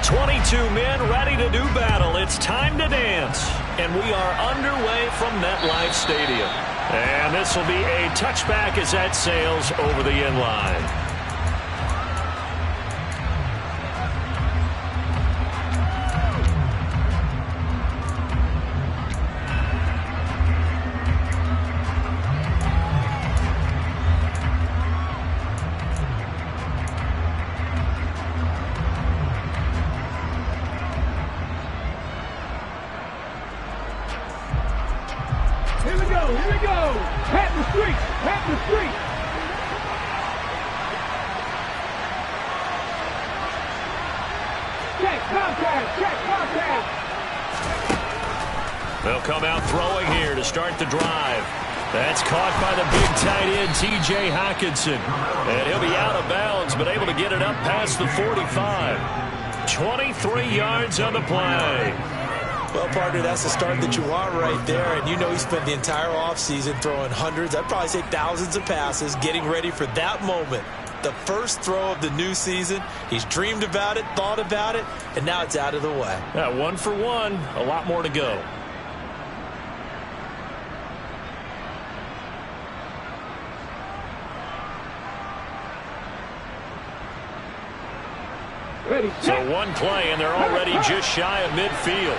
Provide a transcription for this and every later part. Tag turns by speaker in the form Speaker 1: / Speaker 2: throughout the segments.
Speaker 1: 22 men ready to do battle. It's time to dance. And we are underway from MetLife Stadium. And this will be a touchback as that sails over the end line. They'll come out throwing here to start the drive. That's caught by the big tight end, T.J. Hockenson. And he'll be out of bounds, but able to get it up past the 45. 23 yards on the play.
Speaker 2: Well, partner, that's the start that you want right there. And you know he spent the entire offseason throwing hundreds, I'd probably say thousands of passes, getting ready for that moment. The first throw of the new season. He's dreamed about it, thought about it, and now it's out of the way.
Speaker 1: Yeah, 1 for 1. A lot more to go. So one play, and they're already just shy of midfield.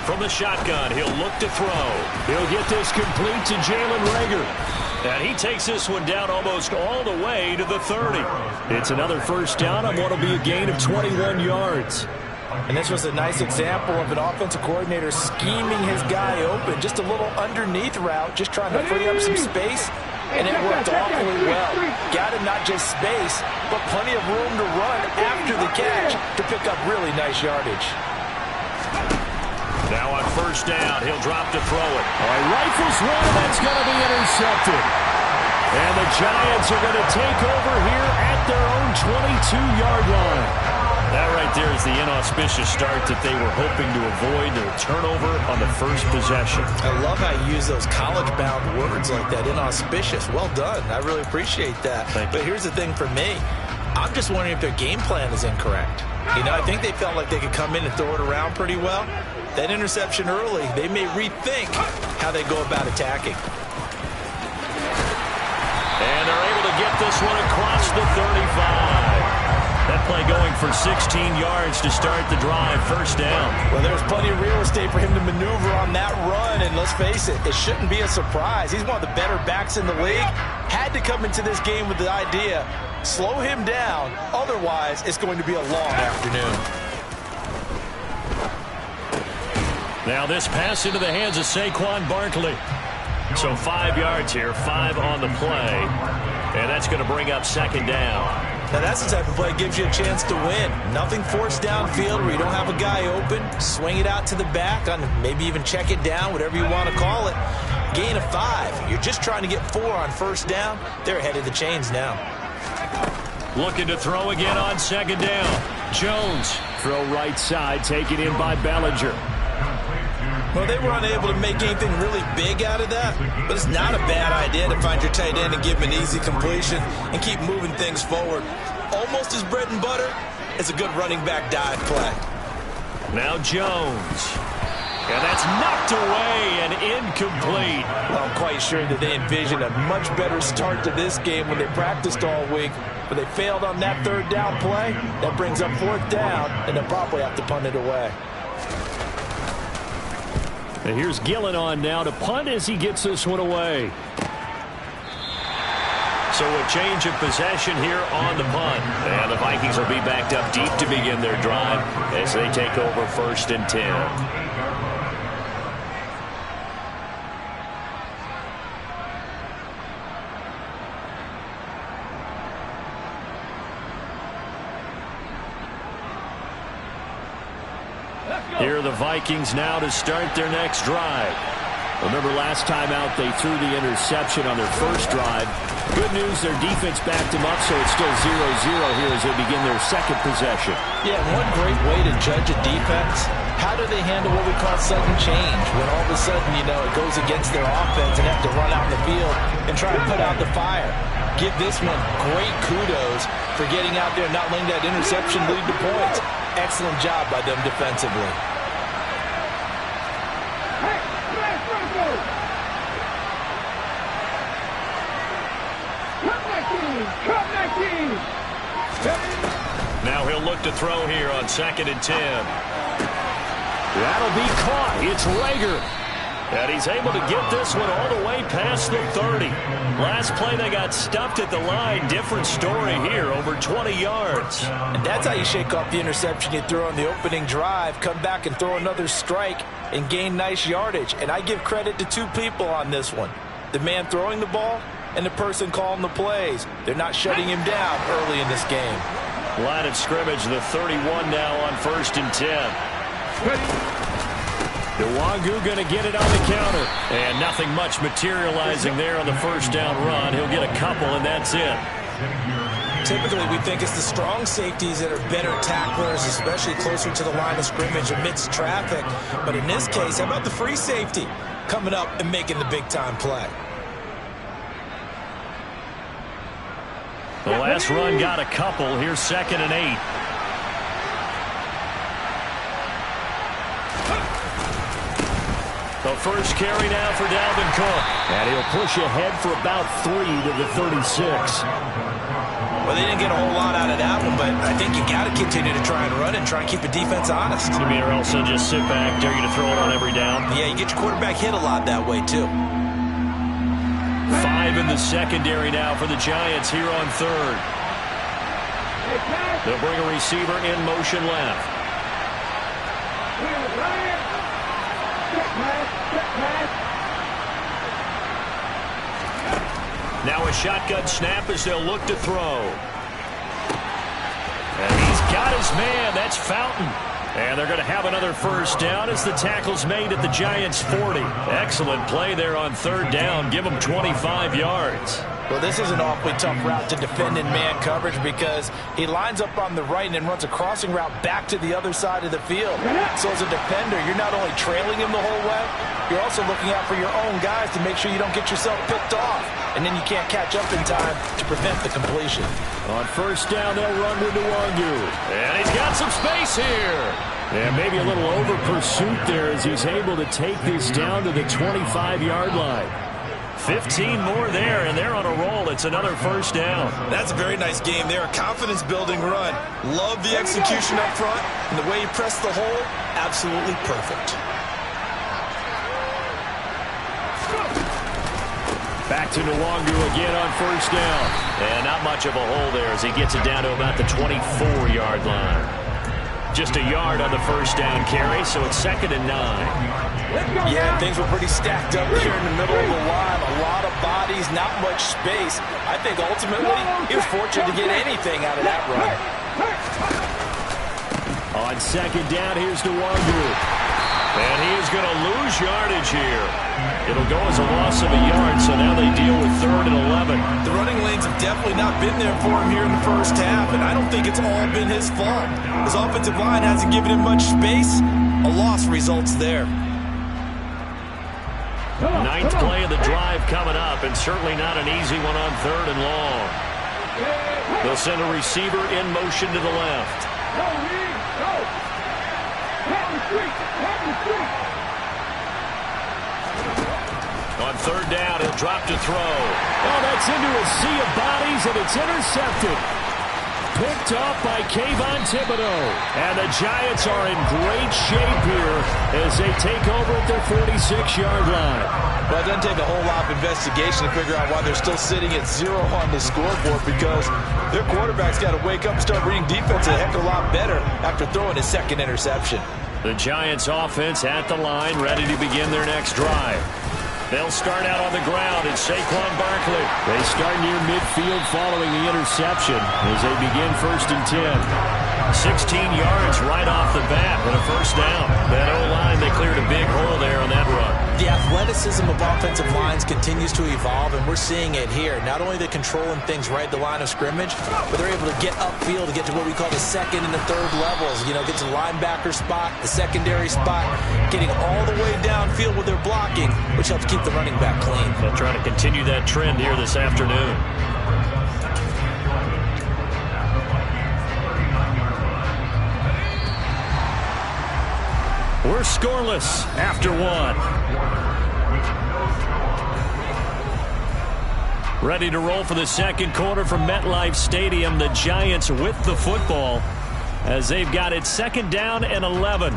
Speaker 1: From the shotgun, he'll look to throw. He'll get this complete to Jalen Reagor. And he takes this one down almost all the way to the 30. It's another first down on what will be a gain of 21 yards.
Speaker 2: And this was a nice example of an offensive coordinator scheming his guy open. Just a little underneath route, just trying to free up some space. And it worked awfully well. Got him not just space, but plenty of room to run after the catch to pick up really nice yardage.
Speaker 1: Now on first down, he'll drop to throw it. All right, rifles one, and that's going to be intercepted. And the Giants are going to take over here at their own 22-yard line. That right there is the inauspicious start that they were hoping to avoid, the turnover on the first possession.
Speaker 2: I love how you use those college-bound words like that, inauspicious. Well done. I really appreciate that. But here's the thing for me. I'm just wondering if their game plan is incorrect. You know, I think they felt like they could come in and throw it around pretty well. That interception early, they may rethink how they go about attacking.
Speaker 1: And they're able to get this one across the 35. That play going for 16 yards to start the drive, first down.
Speaker 2: Well, there's plenty of real estate for him to maneuver on that run, and let's face it, it shouldn't be a surprise. He's one of the better backs in the league. Had to come into this game with the idea, slow him down, otherwise it's going to be a long afternoon.
Speaker 1: Now this pass into the hands of Saquon Barkley. So 5 yards here, 5 on the play, and that's going to bring up second down.
Speaker 2: Now that's the type of play that gives you a chance to win. Nothing forced downfield where you don't have a guy open. Swing it out to the back, on maybe even check it down, whatever you want to call it. Gain of 5. You're just trying to get 4 on first down. They're ahead of the chains now.
Speaker 1: Looking to throw again on second down. Jones, throw right side, taken in by Bellinger.
Speaker 2: Well, they were unable to make anything really big out of that, but it's not a bad idea to find your tight end and give him an easy completion and keep moving things forward. Almost as bread and butter as a good running back dive play.
Speaker 1: Now Jones. And that's knocked away and incomplete.
Speaker 2: Well, I'm quite sure that they envisioned a much better start to this game when they practiced all week, but they failed on that third down play. That brings up fourth down, and they'll probably have to punt it away.
Speaker 1: And here's Gillen on now to punt as he gets this one away. So a change of possession here on the punt. And the Vikings will be backed up deep to begin their drive as they take over first and 10. Here are the Vikings now to start their next drive. Remember last time out they threw the interception on their first drive. Good news, their defense backed them up, so it's still 0-0 here as they begin their second possession.
Speaker 2: Yeah, one great way to judge a defense, how do they handle what we call sudden change? When all of a sudden, you know, it goes against their offense and have to run out in the field and try to put out the fire. give this one great kudos for getting out there and not letting that interception lead to points. Excellent job by them defensively.
Speaker 1: Now he'll look to throw here on 2nd and 10. That'll be caught. It's Reagor. And he's able to get this one all the way past the 30. Last play, they got stuffed at the line. Different story here, over 20 yards.
Speaker 2: And that's how you shake off the interception you threw on the opening drive. Come back and throw another strike and gain nice yardage. And I give credit to two people on this one. The man throwing the ball and the person calling the plays. They're not shutting him down early in this game.
Speaker 1: Line of scrimmage, the 31 now on 1st and 10. Nwangu going to get it on the counter. And nothing much materializing there on the first down run. He'll get a couple, and that's it.
Speaker 2: Typically, we think it's the strong safeties that are better tacklers, especially closer to the line of scrimmage amidst traffic. But in this case, how about the free safety coming up and making the big-time play?
Speaker 1: The last run got a couple. Here's 2nd and 8. The first carry now for Dalvin Cook. And he'll push ahead for about 3 to the 36.
Speaker 2: Well, they didn't get a whole lot out of that one, but I think you got to continue to try and run and try and keep the defense honest.
Speaker 1: You mean, or else they'll just sit back, dare you to throw it on every down?
Speaker 2: Yeah, you get your quarterback hit a lot that way, too.
Speaker 1: 5 in the secondary now for the Giants here on 3rd. They'll bring a receiver in motion left. Now a shotgun snap as they'll look to throw. And he's got his man. That's Fountain. And they're going to have another first down as the tackle's made at the Giants' 40. Excellent play there on 3rd down. Give them 25 yards.
Speaker 2: Well, this is an awfully tough route to defend in man coverage because he lines up on the right and then runs a crossing route back to the other side of the field. So as a defender, you're not only trailing him the whole way, you're also looking out for your own guys to make sure you don't get yourself picked off. And then you can't catch up in time to prevent the completion.
Speaker 1: On 1st down, they'll run with Nwangu. And he's got some space here. And maybe a little over pursuit there as he's able to take this down to the 25-yard line. 15 more there, and they're on a roll. It's another first down.
Speaker 2: That's a very nice game there. A confidence-building run. Love the execution up front, and the way he pressed the hole, absolutely perfect.
Speaker 1: Back to Nwangu again on 1st down. And not much of a hole there as he gets it down to about the 24-yard line. Just a yard on the first down carry, so it's 2nd and 9.
Speaker 2: Yeah, things were pretty stacked up here in the middle of the line. A lot of bodies, not much space. I think ultimately he was fortunate to get anything out of that run.
Speaker 1: On 2nd down, here's Nwangu. And he is going to lose yardage here. It'll go as a loss of a yard, so now they deal with 3rd and 11.
Speaker 2: The running lanes have definitely not been there for him here in the first half, and I don't think it's all been his fault. His offensive line hasn't given him much space. A loss results there.
Speaker 1: 9th play of the drive coming up, and certainly not an easy one on 3rd and long. They'll send a receiver in motion to the left. On 3rd down, he'll drop to throw. Oh, that's into a sea of bodies, and it's intercepted. Picked off by Kayvon Thibodeaux. And the Giants are in great shape here as they take over at their 46-yard line.
Speaker 2: Well, it doesn't take a whole lot of investigation to figure out why they're still sitting at 0 on the scoreboard, because their quarterback's got to wake up and start reading defense a heck of a lot better after throwing his 2nd interception.
Speaker 1: The Giants offense at the line, ready to begin their next drive. They'll start out on the ground. It's Saquon Barkley. They start near midfield following the interception as they begin 1st and 10. 16 yards right off the bat and a first down. That O-line, they cleared a big hole there on that run.
Speaker 2: The athleticism of offensive lines continues to evolve, and we're seeing it here. Not only are they controlling things right at the line of scrimmage, but they're able to get upfield to get to what we call the 2nd and the 3rd levels. You know, get to the linebacker spot, the secondary spot, getting all the way downfield with their blocking, which helps keep the running back clean.
Speaker 1: They'll try to continue that trend here this afternoon. We're scoreless after one. Ready to roll for the second quarter from MetLife Stadium. The Giants with the football as they've got it second down and 11.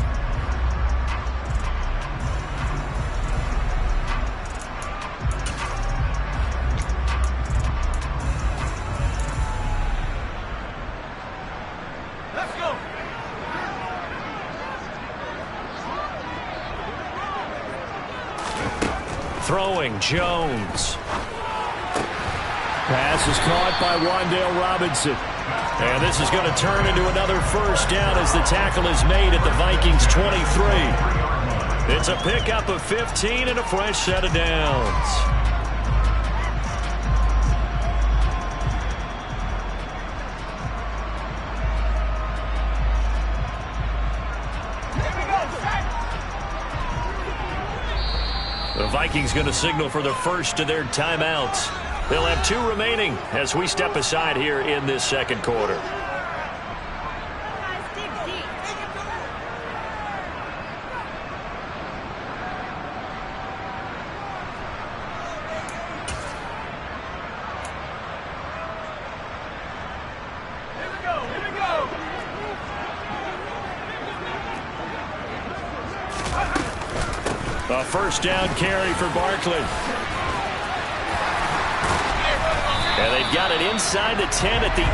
Speaker 1: Throwing, Jones. Pass is caught by Wan'Dale Robinson. And this is going to turn into another first down as the tackle is made at the Vikings 23. It's a pickup of 15 and a fresh set of downs. The Vikings going to signal for the first of their timeouts. They'll have 2 remaining as we step aside here in this second quarter. A first down carry for Barkley. And they've got it inside the 10 at the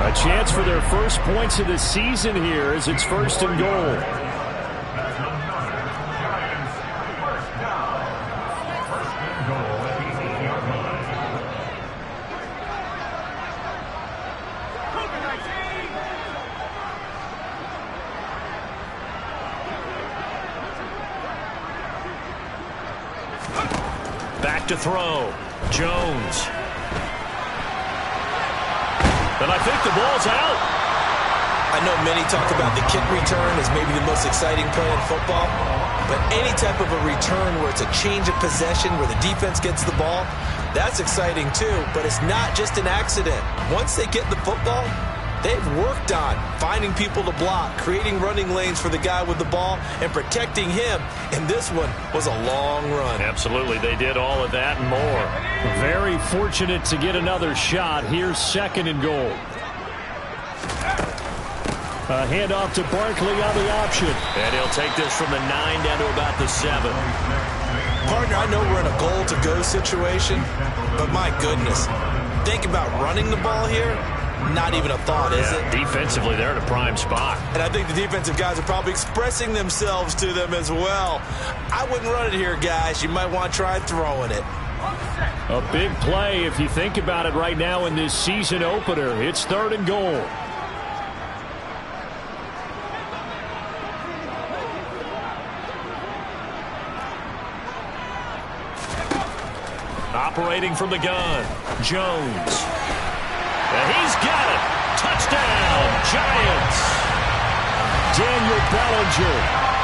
Speaker 1: 8. A chance for their first points of the season here as it's first and goal. Back to throw. Jones. And I think the ball's out.
Speaker 2: I know many talk about the kick return as maybe the most exciting play in football, but any type of a return where it's a change of possession, where the defense gets the ball, that's exciting too, but it's not just an accident. Once they get the football, they've worked on finding people to block, creating running lanes for the guy with the ball, and protecting him. And this one was a long run.
Speaker 1: Absolutely, they did all of that and more. Very fortunate to get another shot. Here's second and goal. A handoff to Barkley on the option. And he'll take this from the 9 down to about the 7.
Speaker 2: Partner, I know we're in a goal-to-go situation, but my goodness, think about running the ball here. Not even a thought, is it?
Speaker 1: Defensively, they're in a prime spot.
Speaker 2: And I think the defensive guys are probably expressing themselves to them as well. I wouldn't run it here, guys. You might want to try throwing it.
Speaker 1: A big play if you think about it right now in this season opener. It's third and goal. Operating from the gun, Jones. And he's got it. Touchdown, Giants. Daniel Bellinger,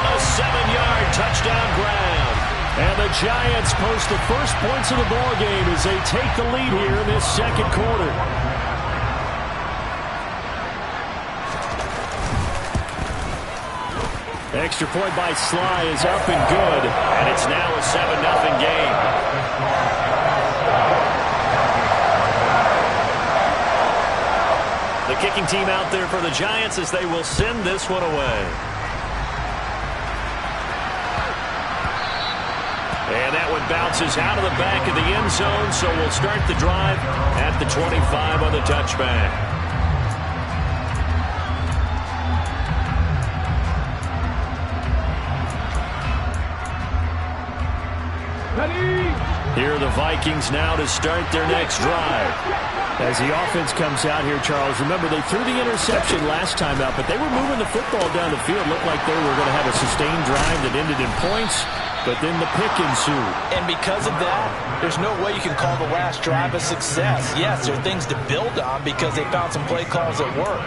Speaker 1: a 7-yard touchdown grab. And the Giants post the first points of the ball game as they take the lead here in this second quarter. Extra point by Sly is up and good. And it's now a 7-0 game. The kicking team out there for the Giants as they will send this one away. And that one bounces out of the back of the end zone, so we'll start the drive at the 25 on the touchback. Here are the Vikings now to start their next drive. As the offense comes out here, Charles, remember they threw the interception last time out, but they were moving the football down the field. Looked like they were going to have a sustained drive that ended in points, but then the pick ensued.
Speaker 2: And because of that, there's no way you can call the last drive a success. Yes, there are things to build on because they found some play calls that work.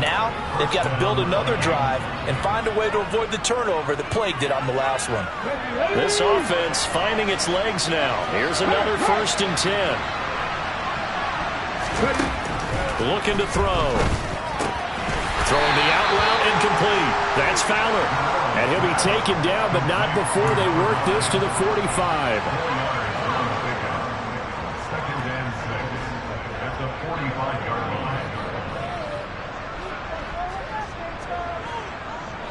Speaker 2: Now, they've got to build another drive and find a way to avoid the turnover that plagued it on the last one.
Speaker 1: This offense finding its legs now. Here's another 1st and 10. Looking to throw. Throwing the out route incomplete. That's Fowler. And he'll be taken down, but not before they work this to the 45.
Speaker 3: Second and 6 at the 45-yard line.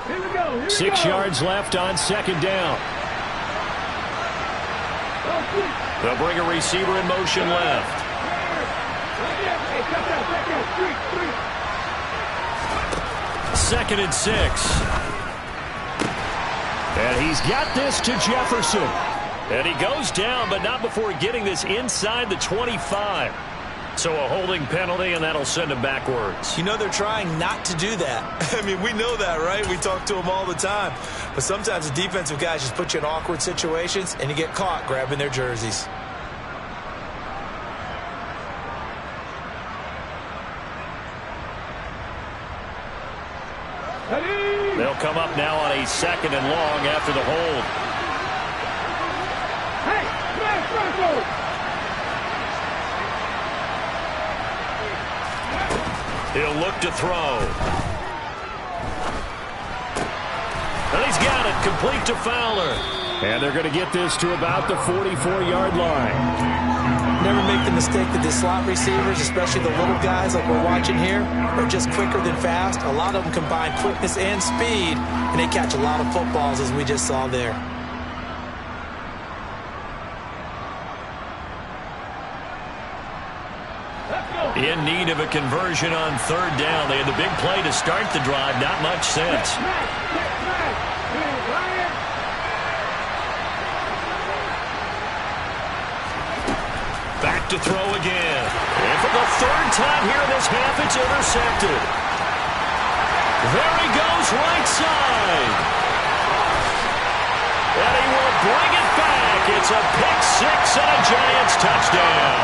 Speaker 3: Here we go.
Speaker 1: 6 yards left on second down. They'll bring a receiver in motion left. Second and 6. And he's got this to Jefferson. And he goes down, but not before getting this inside the 25. So a holding penalty, and that'll send him backwards.
Speaker 2: You know they're trying not to do that. I mean, we know that, right? We talk to them all the time. But sometimes the defensive guys just put you in awkward situations, and you get caught grabbing their jerseys.
Speaker 1: They'll come up now on a second and long after the hold. He'll look to throw. And he's got it, complete to Fowler. And they're going to get this to about the 44-yard line.
Speaker 2: Never make the mistake that the slot receivers, especially the little guys like we're watching here, are just quicker than fast. A lot of them combine quickness and speed, and they catch a lot of footballs, as we just saw there.
Speaker 1: In need of a conversion on third down. They had the big play to start the drive. Not much sense. Back to throw again. And for the third time here in this half, it's intercepted. There he goes, right side. And he will bring it back. It's a pick six and a Giants touchdown.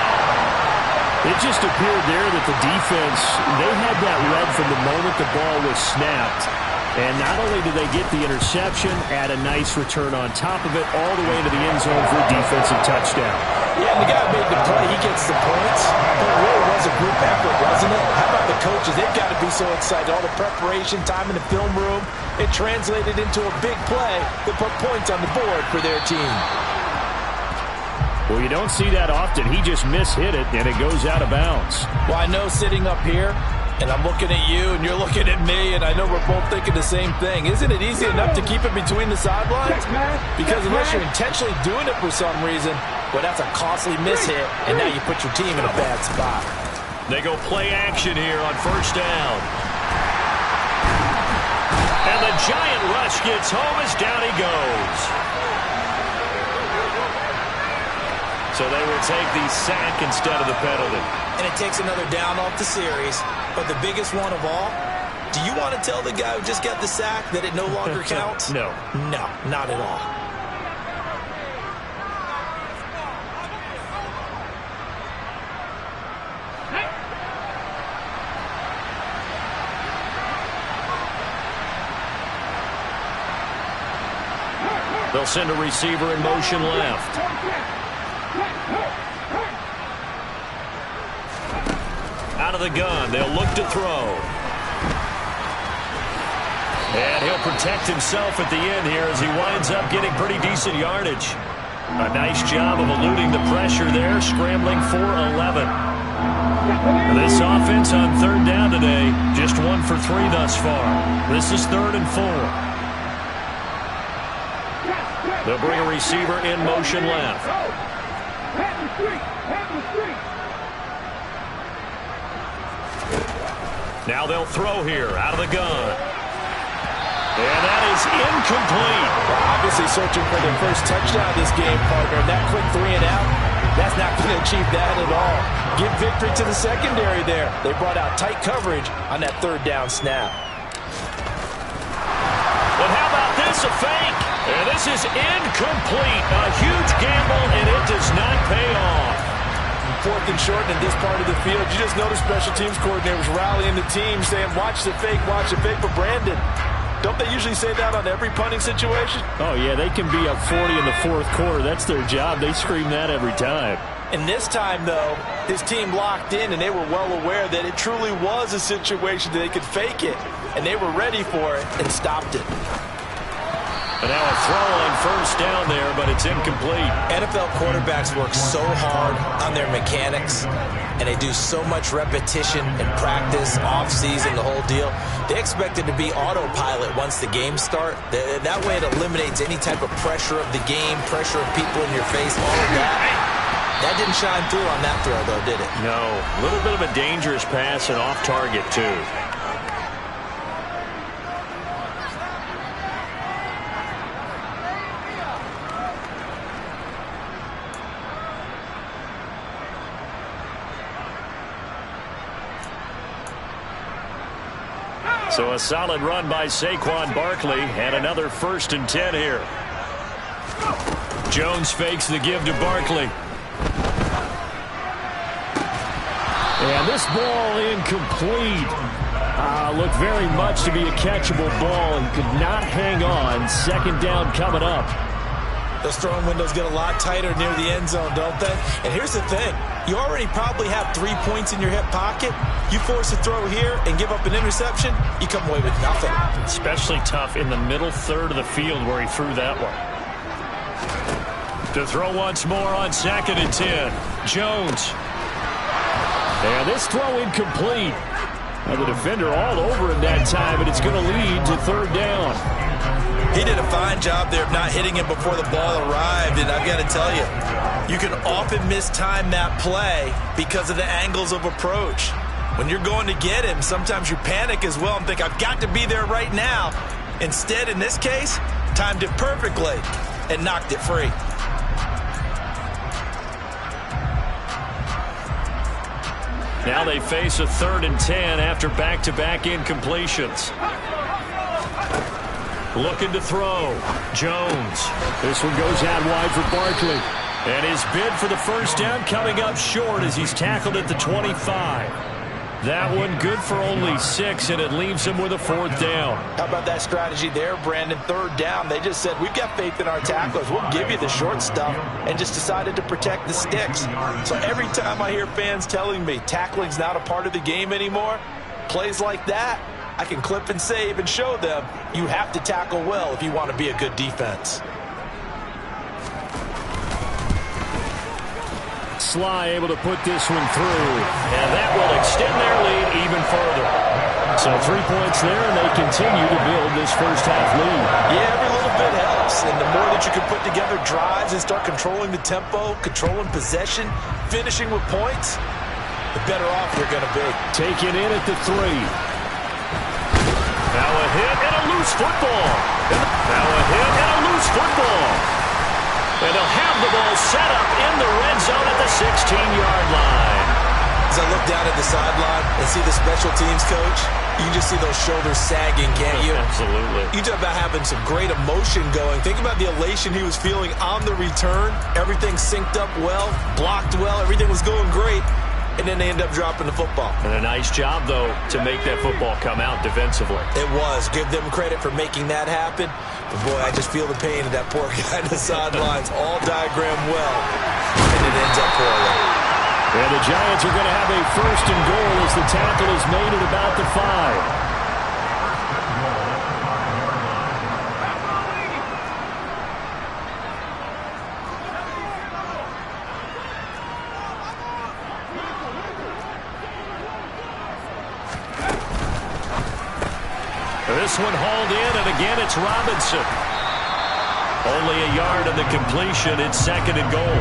Speaker 1: It just appeared there that the defense, they had that read from the moment the ball was snapped. And not only did they get the interception, add a nice return on top of it, all the way into the end zone for a defensive touchdown.
Speaker 2: Yeah, and the guy who made the play, he gets the points. But it really was a group effort, wasn't it? How about the coaches? They've got to be so excited. All the preparation, time in the film room, it translated into a big play that put points on the board for their team.
Speaker 1: Well, you don't see that often. He just mishit it, and it goes out of bounds.
Speaker 2: Well, I know sitting up here, and I'm looking at you, and you're looking at me, and I know we're both thinking the same thing. Isn't it easy enough to keep it between the sidelines? Because unless you're intentionally doing it for some reason, well, that's a costly mishit, and now you put your team in a bad spot.
Speaker 1: They go play action here on first down. And the Giant rush gets home as down he goes. So they will take the sack instead of the penalty.
Speaker 2: And it takes another down off the series. But the biggest one of all, do you want to tell the guy who just got the sack that it no longer counts?
Speaker 1: No.
Speaker 2: No, not at all.
Speaker 1: They'll send a receiver in motion left. Out of the gun, they'll look to throw. And he'll protect himself at the end here as he winds up getting pretty decent yardage. A nice job of eluding the pressure there, scrambling for 11. This offense on third down today, just 1 for 3 thus far. This is 3rd and 4. They'll bring a receiver in motion left. Now they'll throw here out of the gun. And that is incomplete.
Speaker 2: Well, obviously searching for their first touchdown this game, partner. That quick 3 and out, that's not going to achieve that at all. Give victory to the secondary there. They brought out tight coverage on that 3rd down snap.
Speaker 1: But how about this, a fake? And this is incomplete. A huge gamble, and it does not pay off.
Speaker 2: 4th and short in this part of the field. You just noticed special teams coordinators rallying the team, saying, watch the fake for Brandon. Don't they usually say that on every punting situation?
Speaker 1: Oh, yeah, they can be up 40 in the 4th quarter. That's their job. They scream that every time.
Speaker 2: And this time, though, his team locked in, and they were well aware that it truly was a situation that they could fake it. And they were ready for it and stopped it.
Speaker 1: And now a throw on first down there, but it's incomplete.
Speaker 2: NFL quarterbacks work so hard on their mechanics, and they do so much repetition and practice, off-season, the whole deal. They expect it to be autopilot once the games start. That way it eliminates any type of pressure of the game, pressure of people in your face, all of that. That didn't shine through on that throw, though, did it?
Speaker 1: No. A little bit of a dangerous pass and off target, too. So a solid run by Saquon Barkley, and another 1st and 10 here. Jones fakes the give to Barkley. And this ball incomplete. Looked very much to be a catchable ball and could not hang on. 2nd down coming up.
Speaker 2: Those throwing windows get a lot tighter near the end zone, don't they? And here's the thing. You already probably have 3 points in your hip pocket. You force a throw here and give up an interception, you come away with nothing.
Speaker 1: Especially tough in the middle third of the field where he threw that one. To throw once more on 2nd and 10. Jones. And this throw incomplete. And the defender all over him that time, and it's going to lead to 3rd down.
Speaker 2: He did a fine job there of not hitting him before the ball arrived, and I've got to tell you, you can often mistime that play because of the angles of approach. When you're going to get him, sometimes you panic as well and think, I've got to be there right now. Instead, in this case, timed it perfectly and knocked it free.
Speaker 1: Now they face a 3rd and 10 after back-to-back incompletions. Looking to throw. Jones. This one goes out wide for Barkley. And his bid for the 1st down coming up short as he's tackled at the 25. That one good for only 6, and it leaves him with a 4th down.
Speaker 2: How about that strategy there, Brandon? 3rd down. They just said, we've got faith in our tacklers. We'll give you the short stuff, and just decided to protect the sticks. So every time I hear fans telling me tackling's not a part of the game anymore, plays like that, I can clip and save and show them you have to tackle well if you want to be a good defense.
Speaker 1: Sly able to put this one through, and that will extend their lead even further. So 3 points there, and they continue to build this first half lead.
Speaker 2: Yeah, every little bit helps, and the more that you can put together drives and start controlling the tempo, controlling possession, finishing with points, the better off you're going to be.
Speaker 1: Taken in at the 3. Now a hit and a loose football. Now a hit and a loose football. And they'll have the ball set up in the red zone at the 16-yard line.
Speaker 2: As I look down at the sideline and see the special teams coach, you can just see those shoulders sagging, can't you?
Speaker 1: Absolutely.
Speaker 2: You talk about having some great emotion going. Think about the elation he was feeling on the return. Everything synced up well, blocked well, everything was going great. And then they end up dropping the football.
Speaker 1: And a nice job, though, to make that football come out defensively.
Speaker 2: It was. Give them credit for making that happen. But, boy, I just feel the pain of that poor guy on the sidelines. All diagrammed well, and it ends up poorly.
Speaker 1: And the Giants are going to have a 1st and goal as the tackle is made at about the 5. This one hauled in, and again it's Robinson. Only a yard of the completion. It's 2nd and goal.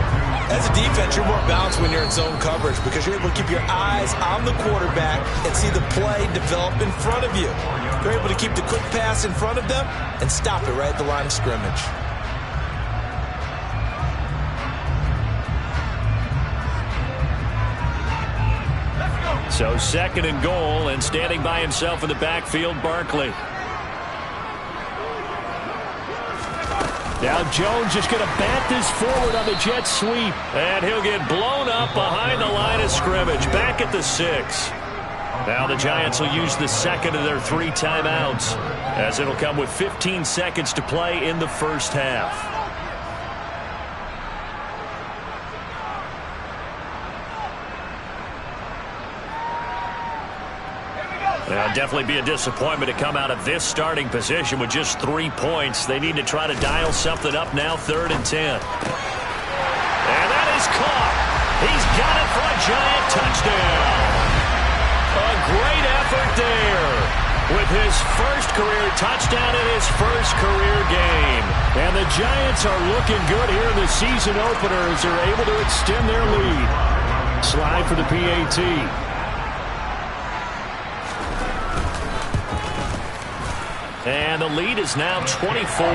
Speaker 2: As a defense, you're more balanced when you're in zone coverage because you're able to keep your eyes on the quarterback and see the play develop in front of you. You're able to keep the quick pass in front of them and stop it right at the line of scrimmage.
Speaker 1: So 2nd and goal, and standing by himself in the backfield, Barkley. Now Jones just going to bat this forward on the jet sweep. And he'll get blown up behind the line of scrimmage, back at the 6. Now the Giants will use the 2nd of their 3 timeouts, as it'll come with 15 seconds to play in the first half. Definitely be a disappointment to come out of this starting position with just 3 points. They need to try to dial something up now, 3rd and 10. And that is caught. He's got it for a Giant touchdown. A great effort there with his first career touchdown in his first career game. And the Giants are looking good here in the season opener as they're able to extend their lead. Slide for the PAT. And the lead is now 24.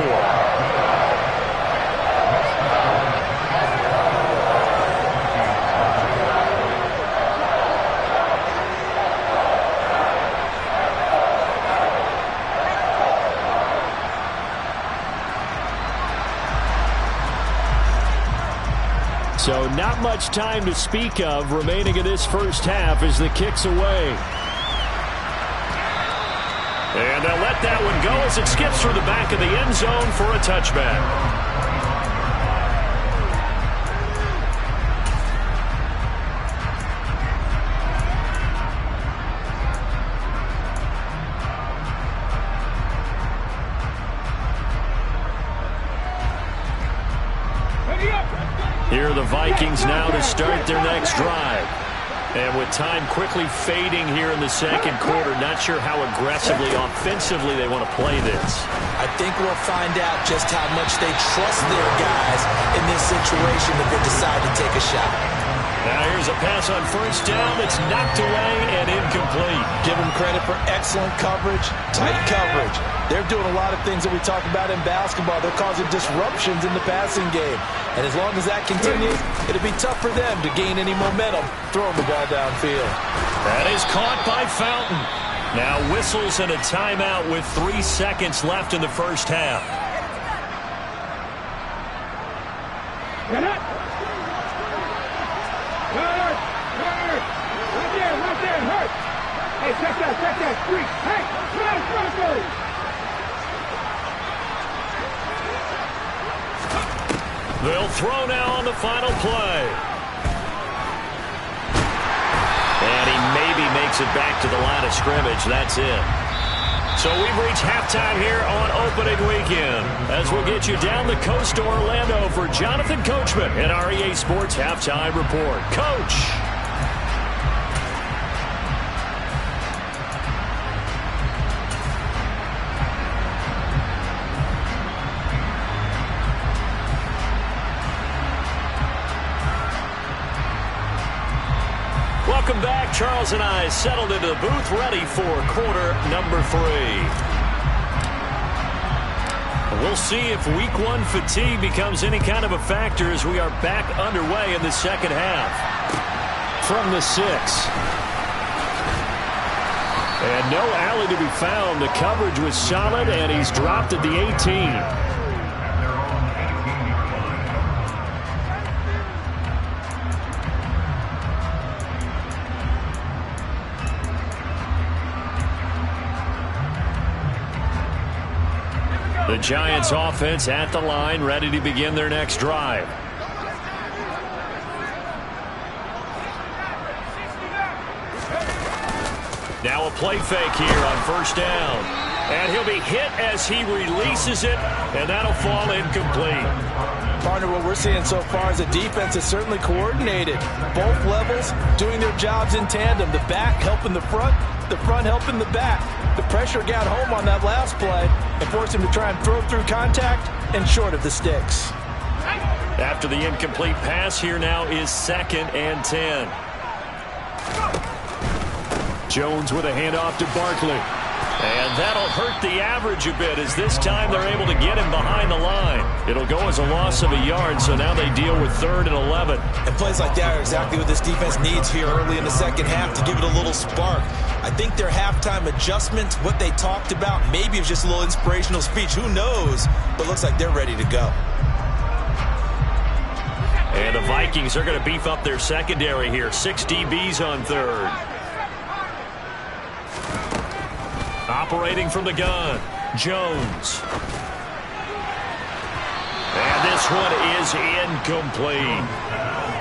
Speaker 1: So not much time to speak of remaining in this first half as the kick's away. And they'll let that one go as it skips through the back of the end zone for a touchback. Here are the Vikings now to start their next drive. And with time quickly fading here in the second quarter, not sure how aggressively, offensively they want to play this.
Speaker 2: I think we'll find out just how much they trust their guys in this situation if they decide to take a shot.
Speaker 1: Now here's a pass on first down that's knocked away and incomplete.
Speaker 2: Give them credit for excellent coverage, tight coverage. They're doing a lot of things that we talk about in basketball. They're causing disruptions in the passing game. And as long as that continues, it'll be tough for them to gain any momentum throwing the ball downfield.
Speaker 1: That is caught by Fountain. Now whistles and a timeout with 3 seconds left in the first half.
Speaker 4: Get up! Right there, hurt! Hey, check that, street! Hey, front!
Speaker 1: They'll throw now on the final play. And he maybe makes it back to the line of scrimmage. That's it. So we've reached halftime here on opening weekend as we'll get you down the coast to Orlando for Jonathan Coachman at our EA Sports Halftime Report. Coach. Welcome back. Charles and I settled into the booth ready for quarter number 3. We'll see if week 1 fatigue becomes any kind of a factor as we are back underway in the second half. From the 6. And no alley to be found. The coverage was solid, and he's dropped at the 18. The Giants offense at the line, ready to begin their next drive. Now a play fake here on first down. And he'll be hit as he releases it, and that'll fall incomplete.
Speaker 2: Partner, what we're seeing so far is the defense is certainly coordinated. Both levels doing their jobs in tandem. The back helping the front helping the back. The pressure got home on that last play and forced him to try and throw through contact and short of the sticks.
Speaker 1: After the incomplete pass, here now is 2nd and 10. Jones with a handoff to Barkley. And that'll hurt the average a bit as this time they're able to get him behind the line. It'll go as a loss of a yard, so now they deal with 3rd and 11.
Speaker 2: And plays like that are exactly what this defense needs here early in the second half to give it a little spark. I think their halftime adjustment, what they talked about, maybe it was just a little inspirational speech. Who knows? But looks like they're ready to go.
Speaker 1: And the Vikings are going to beef up their secondary here. 6 DBs on 3rd. Operating from the gun, Jones. And this this one is incomplete.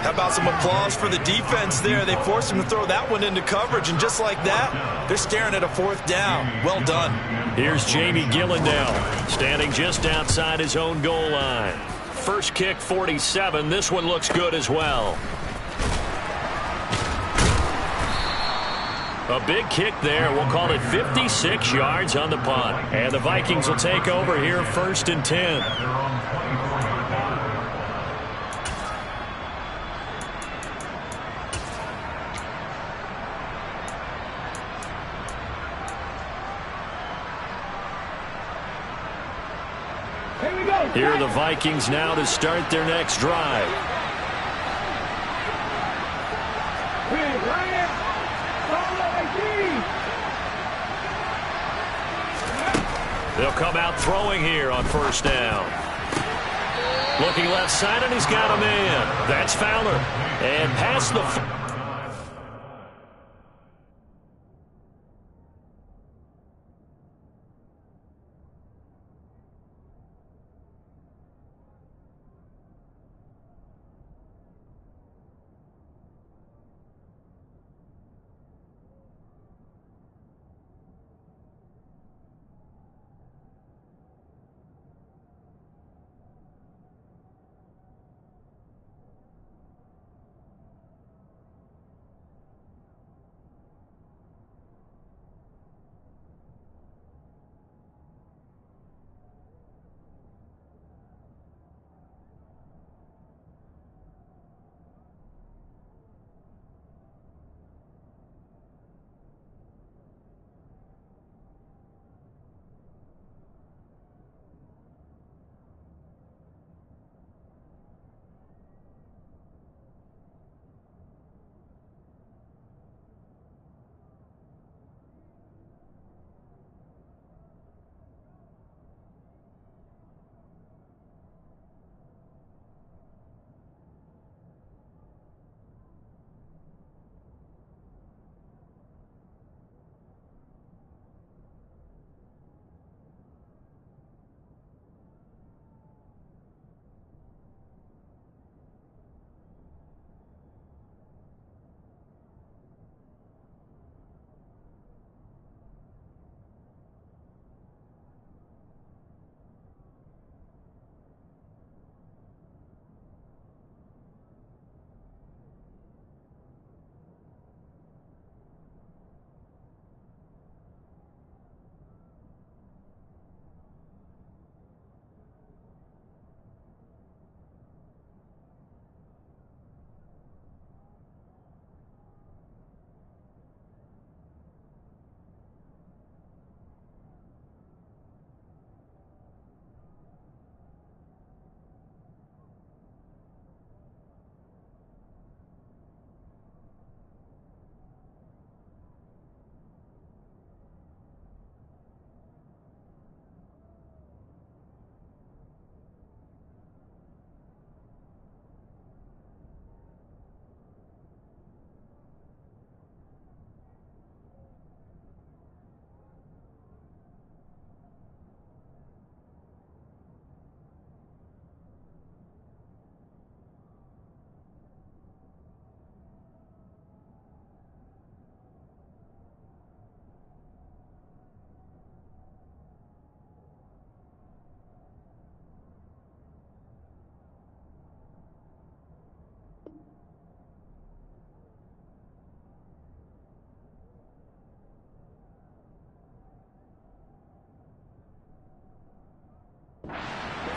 Speaker 2: How about some applause for the defense there? They forced him to throw that one into coverage, and just like that, they're staring at a 4th down. Well done.
Speaker 1: Here's Jamie Gillandale, standing just outside his own goal line. First kick, 47. This one looks good as well. A big kick there. We'll call it 56 yards on the punt. And the Vikings will take over here, 1st and 10. Here are the Vikings now to start their next drive. They'll come out throwing here on 1st down. Looking left side, and he's got a man. That's Fowler. And past the...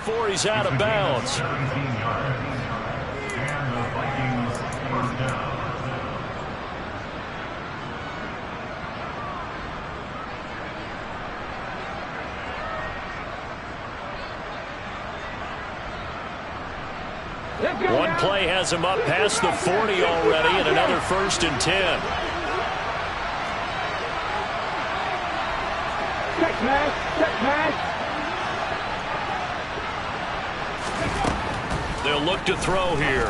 Speaker 1: before he's out of bounds.
Speaker 3: 17 yards. And the Vikings first down.
Speaker 1: One play has him up past the 40 already, and another 1st and 10.
Speaker 4: Check pass, check pass.
Speaker 1: They'll look to throw here.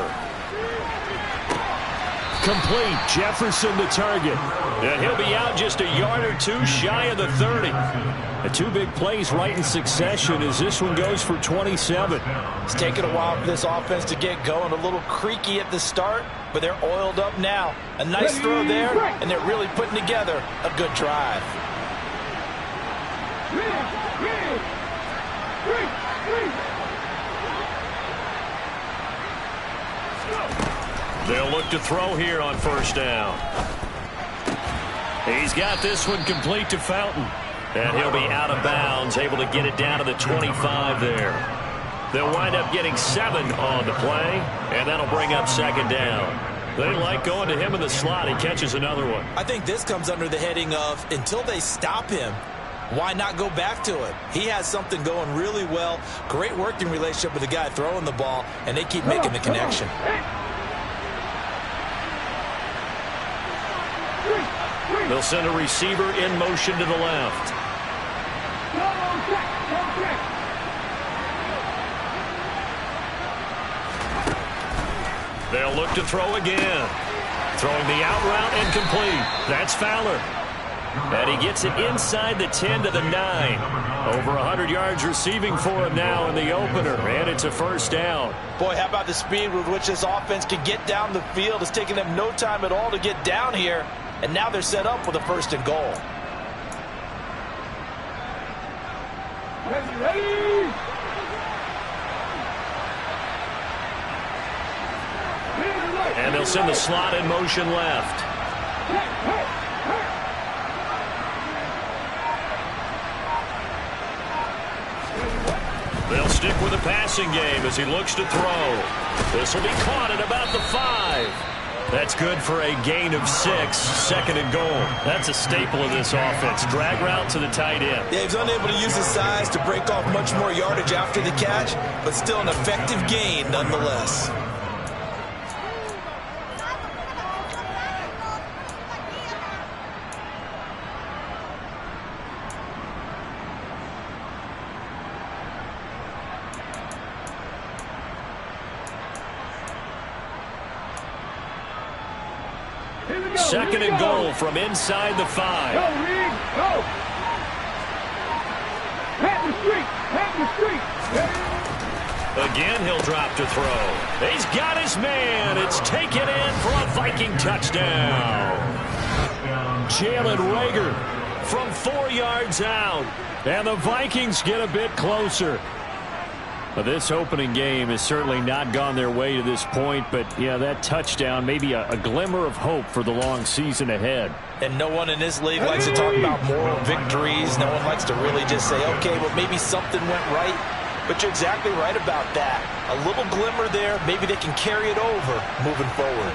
Speaker 1: Complete. Jefferson the target. And he'll be out just a yard or two shy of the 30. Two big plays right in succession as this one goes for 27.
Speaker 2: It's taken a while for this offense to get going. A little creaky at the start, but they're oiled up now. A nice throw there, and they're really putting together a good drive.
Speaker 1: They'll look to throw here on first down. He's got this one complete to Fountain. And he'll be out of bounds, able to get it down to the 25 there. They'll wind up getting 7 on the play, and that'll bring up second down. They like going to him in the slot. He catches another one.
Speaker 2: I think this comes under the heading of until they stop him, why not go back to it? He has something going really well. Great working relationship with the guy throwing the ball, and they keep making the connection.
Speaker 1: They'll send a receiver in motion to the left. They'll look to throw again. Throwing the out route incomplete. That's Fowler. And he gets it inside the 10 to the 9. Over 100 yards receiving for him now in the opener. And it's a first down.
Speaker 2: Boy, how about the speed with which this offense can get down the field? It's taking them no time at all to get down here. And now they're set up with a first and goal.
Speaker 4: Ready.
Speaker 1: And they'll send the slot in motion left. They'll stick with the passing game as he looks to throw. This will be caught at about the 5. That's good for a gain of 6, second and goal. That's a staple of this offense. Drag route to the tight end.
Speaker 2: Yeah, he's unable to use his size to break off much more yardage after the catch, but still an effective gain nonetheless.
Speaker 1: Second and goal from inside the 5.
Speaker 4: Go, Reed, go. Pat the street.
Speaker 1: Again, he'll drop to throw. He's got his man. It's taken in for a Viking touchdown. Jalen Reagor from 4 yards out. And the Vikings get a bit closer. But this opening game has certainly not gone their way to this point. But, yeah, that touchdown, maybe a glimmer of hope for the long season ahead.
Speaker 2: And no one in this league likes to talk about moral victories. No one likes to really just say, okay, well, maybe something went right. But you're exactly right about that. A little glimmer there. Maybe they can carry it over moving forward.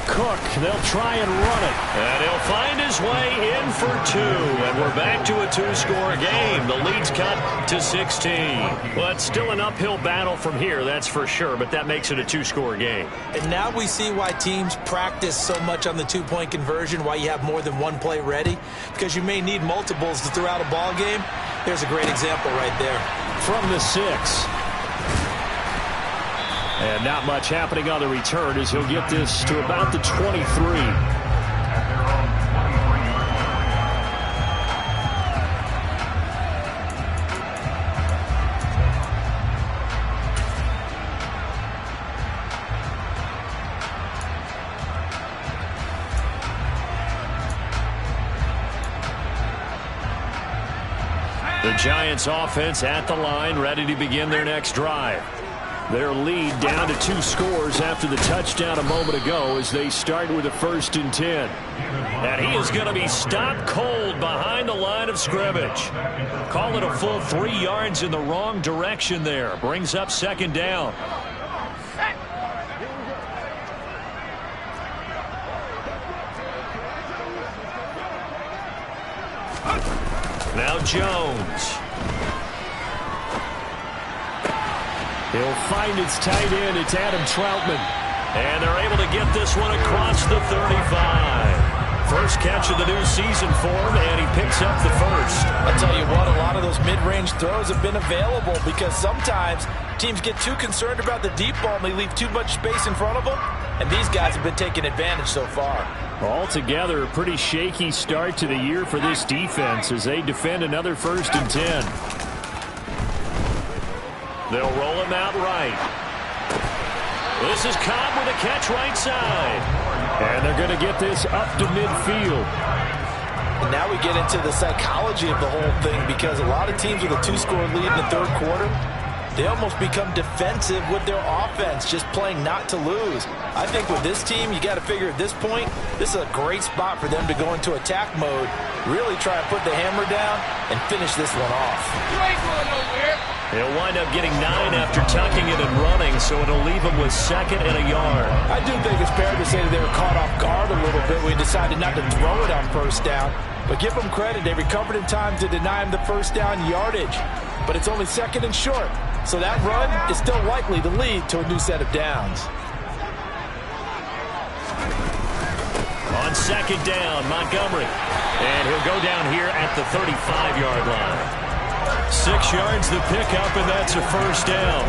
Speaker 1: Cook, they'll try and run it. And he'll find his way in for 2. And we're back to a 2-score game. The lead's cut to 16. Well, it's still an uphill battle from here, that's for sure. But that makes it a 2-score game.
Speaker 2: And now we see why teams practice so much on the 2-point conversion, why you have more than one play ready. Because you may need multiples to throw out a ball game. Here's a great example right there.
Speaker 1: From the 6. And not much happening on the return as he'll get this to about the 23. The Giants offense at the line, ready to begin their next drive. Their lead down to 2 scores after the touchdown a moment ago as they start with a 1st and 10. And he is going to be stopped cold behind the line of scrimmage. Call it a full 3 yards in the wrong direction there. Brings up second down. Now Jones. He'll find its tight end. It's Adam Troutman. And they're able to get this one across the 35. First catch of the new season for him, and he picks up the first.
Speaker 2: I'll tell you what, a lot of those mid-range throws have been available because sometimes teams get too concerned about the deep ball and they leave too much space in front of them. and these guys have been taking advantage so far.
Speaker 1: Altogether, a pretty shaky start to the year for this defense as they defend another 1st and 10. They'll roll him out right. This is Cobb with a catch right side. And they're going to get this up to midfield.
Speaker 2: And now we get into the psychology of the whole thing, because a lot of teams with a 2-score lead in the 3rd quarter, they almost become defensive with their offense, just playing not to lose. I think with this team, you got to figure at this point, this is a great spot for them to go into attack mode, really try and put the hammer down and finish this one off.
Speaker 4: You ain't going nowhere.
Speaker 1: He'll wind up getting 9 after tucking it and running, so it'll leave him with 2nd and a yard.
Speaker 2: I do think it's fair to say that they were caught off guard a little bit when we decided not to throw it on 1st down. But give them credit, they recovered in time to deny him the 1st down yardage. But it's only 2nd and short, so that run is still likely to lead to a new set of downs.
Speaker 1: On 2nd down, Montgomery. And he'll go down here at the 35-yard line. 6 yards the pickup, and that's a 1st down.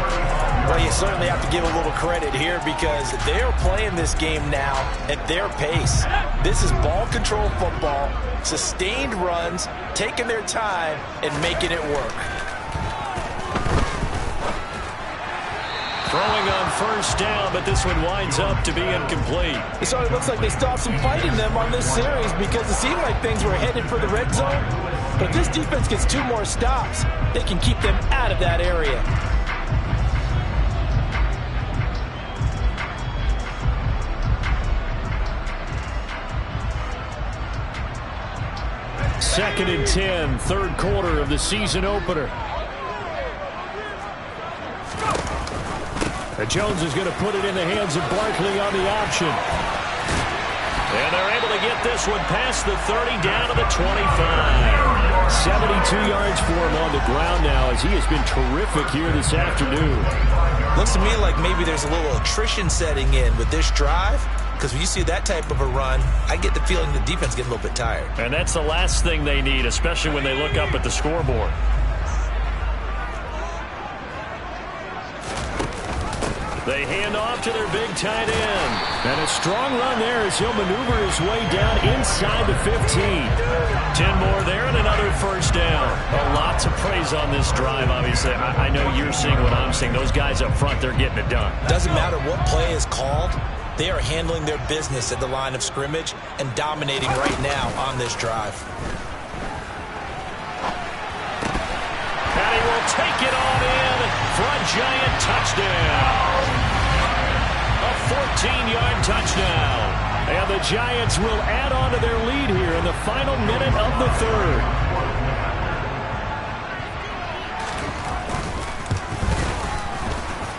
Speaker 2: Well, you certainly have to give a little credit here, because they're playing this game now at their pace. This is ball control football, sustained runs, taking their time, and making it work.
Speaker 1: Throwing on 1st down, but this one winds up to be incomplete.
Speaker 2: It sort of looks like they still have some fight in them on this series, because it seemed like things were headed for the red zone. But if this defense gets 2 more stops, they can keep them out of that area.
Speaker 1: Second and 10, 3rd quarter of the season opener. And Jones is going to put it in the hands of Barkley on the option. And they're able to get this one past the 30, down to the 25. 72 yards for him on the ground now, as he has been terrific here this afternoon.
Speaker 2: Looks to me like maybe there's a little attrition setting in with this drive, because when you see that type of a run, I get the feeling the defense gets a little bit tired.
Speaker 1: And that's the last thing they need, especially when they look up at the scoreboard. They hand off to their big tight end. And a strong run there as he'll maneuver his way down inside the 15. 10 more there and another 1st down. A lot to praise on this drive, obviously. I know you're seeing what I'm seeing. Those guys up front, they're getting it done.
Speaker 2: Doesn't matter what play is called. They are handling their business at the line of scrimmage and dominating right now on this drive.
Speaker 1: And he will take it on in for a Giant touchdown. A 14-yard touchdown. And the Giants will add on to their lead here in the final minute of the 3rd.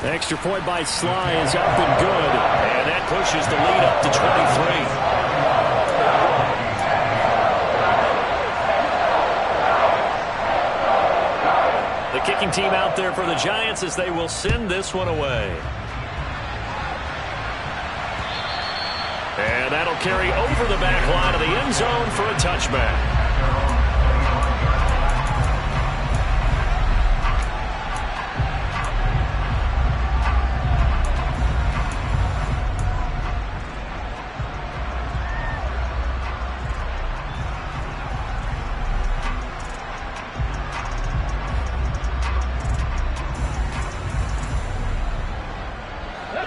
Speaker 1: Extra point by Sly is up and good. And that pushes the lead up to 23. The kicking team out there for the Giants as they will send this one away. And that'll carry over the back line of the end zone for a touchback.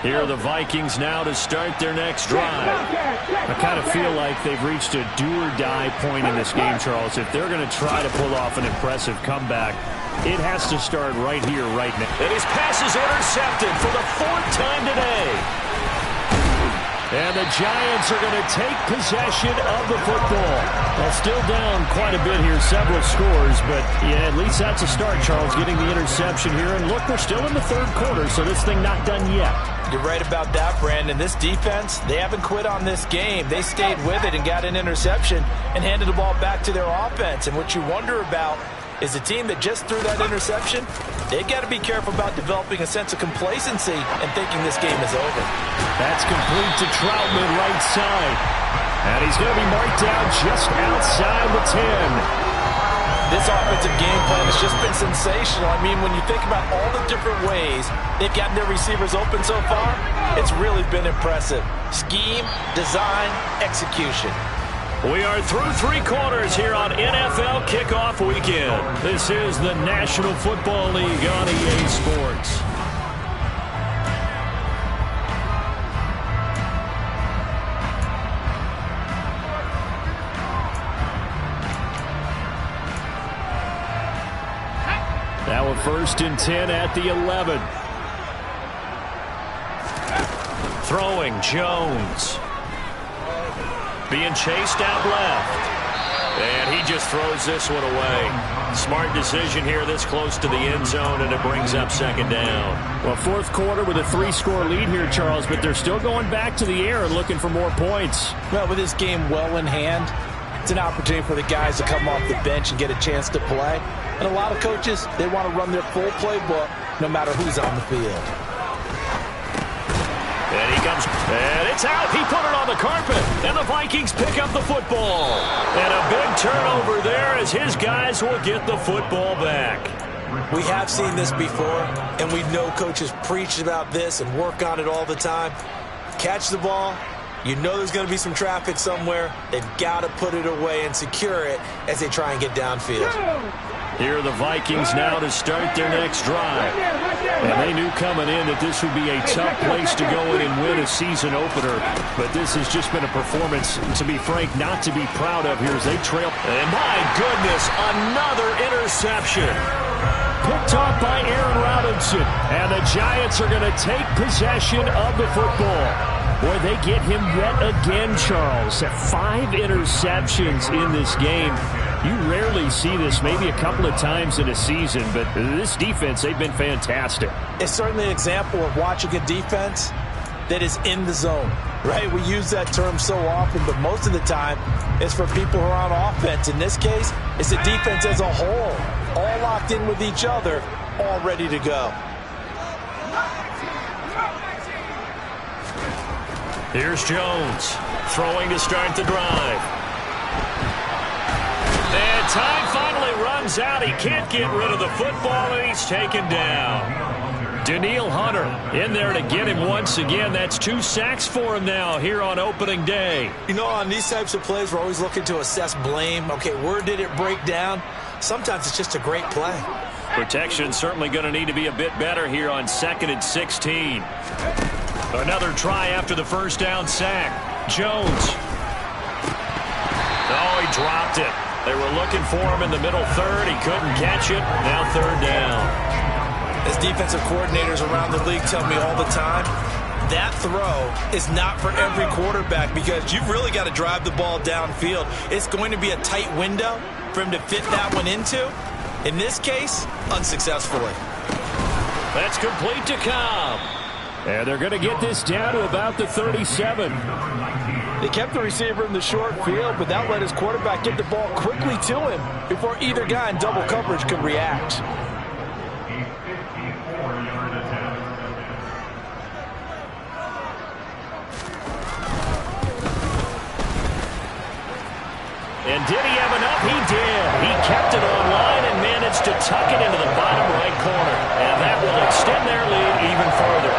Speaker 1: Here are the Vikings now to start their next drive. I kind of feel like they've reached a do-or-die point in this game, Charles. If they're going to try to pull off an impressive comeback, it has to start right here, right now. And his pass is intercepted for the 4th time today. And the Giants are going to take possession of the football. They're still down quite a bit here, several scores, but yeah, at least that's a start, Charles, getting the interception here. And look, we're still in the 3rd quarter, so this thing not done yet.
Speaker 2: You're right about that, Brandon. This defense, they haven't quit on this game. They stayed with it and got an interception and handed the ball back to their offense. And what you wonder about is the team that just threw that interception, they've got to be careful about developing a sense of complacency and thinking this game is over.
Speaker 1: That's complete to Troutman, right side. And he's going to be marked down just outside the 10.
Speaker 2: This offensive game plan has just been sensational. I mean, when you think about all the different ways they've gotten their receivers open so far, it's really been impressive. Scheme, design, execution.
Speaker 1: We are through 3 quarters here on NFL Kickoff Weekend. This is the National Football League on EA Sports. Now a 1st and 10 at the 11. Throwing Jones. Being chased out left. And he just throws this one away. Smart decision here this close to the end zone, and it brings up 2nd down. Well, 4th quarter with a 3-score lead here, Charles, but they're still going back to the air and looking for more points.
Speaker 2: Well, with this game well in hand, it's an opportunity for the guys to come off the bench and get a chance to play. And a lot of coaches, they want to run their full playbook no matter who's on the field.
Speaker 1: And he comes, and it's out. He put it on the carpet, and the Vikings pick up the football. And a big turnover there as his guys will get the football back.
Speaker 2: We have seen this before, and we know coaches preach about this and work on it all the time. Catch the ball. You know there's going to be some traffic somewhere. They've got to put it away and secure it as they try and get downfield.
Speaker 1: Here are the Vikings now to start their next drive. And they knew coming in that this would be a tough place to go in and win a season opener. But this has just been a performance, to be frank, not to be proud of here as they trail. And my goodness, another interception. Picked off by Aaron Robinson. And the Giants are going to take possession of the football. Boy, they get him yet again, Charles. 5 interceptions in this game. You rarely see this, maybe a couple of times in a season, but this defense, they've been fantastic.
Speaker 2: It's certainly an example of watching a defense that is in the zone, right? We use that term so often, but most of the time it's for people who are on offense. In this case, it's the defense as a whole, all locked in with each other, all ready to go.
Speaker 1: Here's Jones, throwing to start the drive. And time finally runs out. He can't get rid of the football, and he's taken down. Danielle Hunter in there to get him once again. That's 2 sacks for him now here on opening day.
Speaker 2: You know, on these types of plays, we're always looking to assess blame. Okay, where did it break down? Sometimes it's just a great play.
Speaker 1: Protection certainly going to need to be a bit better here on 2nd and 16. Another try after the 1st down sack. Jones. Oh, he dropped it. They were looking for him in the middle 3rd. He couldn't catch it. Now 3rd down.
Speaker 2: As defensive coordinators around the league tell me all the time, that throw is not for every quarterback because you've really got to drive the ball downfield. It's going to be a tight window for him to fit that one into. In this case, unsuccessfully.
Speaker 1: That's complete to Cobb. And they're going to get this down to about the 37.
Speaker 2: They kept the receiver in the short field, but that let his quarterback get the ball quickly to him before either guy in double coverage could react.
Speaker 1: And did he have enough? He did. He kept it online and managed to tuck it into the bottom right corner. And that will extend their lead even further.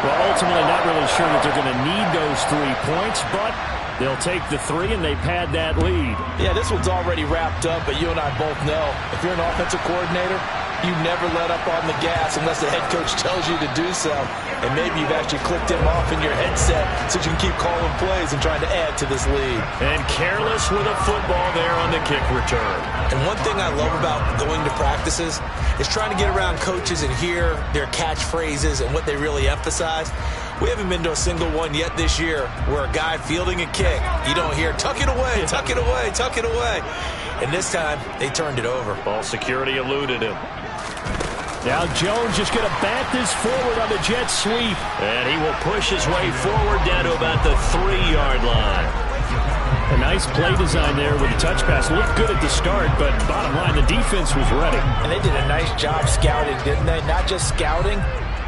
Speaker 1: Well, ultimately not really sure that they're going to need those 3 points, but they'll take the 3 and they've had that lead.
Speaker 2: Yeah, this one's already wrapped up, but you and I both know if you're an offensive coordinator, you never let up on the gas unless the head coach tells you to do so. And maybe you've actually clicked him off in your headset so you can keep calling plays and trying to add to this lead.
Speaker 1: And careless with a football there on the kick return.
Speaker 2: And one thing I love about going to practices is trying to get around coaches and hear their catchphrases and what they really emphasize. We haven't been to a single one yet this year where a guy fielding a kick, you don't hear, tuck it away, tuck it away, tuck it away. And this time, they turned it over.
Speaker 1: Ball security eluded him. Now Jones just going to bat this forward on the jet sweep. And he will push his way forward down to about the 3-yard line. A nice play design there with the touch pass. Looked good at the start, but bottom line, the defense was ready.
Speaker 2: And they did a nice job scouting, didn't they? Not just scouting,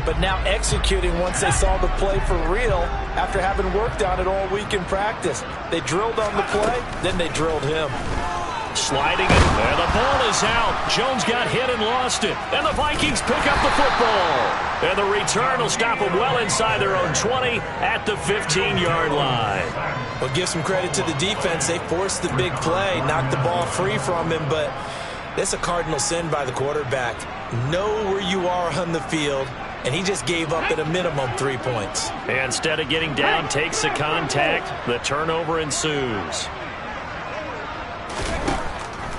Speaker 2: but now executing once they saw the play for real after having worked on it all week in practice. They drilled on the play, then they drilled him.
Speaker 1: Sliding it, and the ball is out. Jones got hit and lost it. And the Vikings pick up the football. And the return will stop them well inside their own 20 at the 15-yard line.
Speaker 2: Well, give some credit to the defense. They forced the big play, knocked the ball free from him, but that's a cardinal sin by the quarterback. Know where you are on the field, and he just gave up at a minimum 3 points.
Speaker 1: And instead of getting down, takes the contact. The turnover ensues.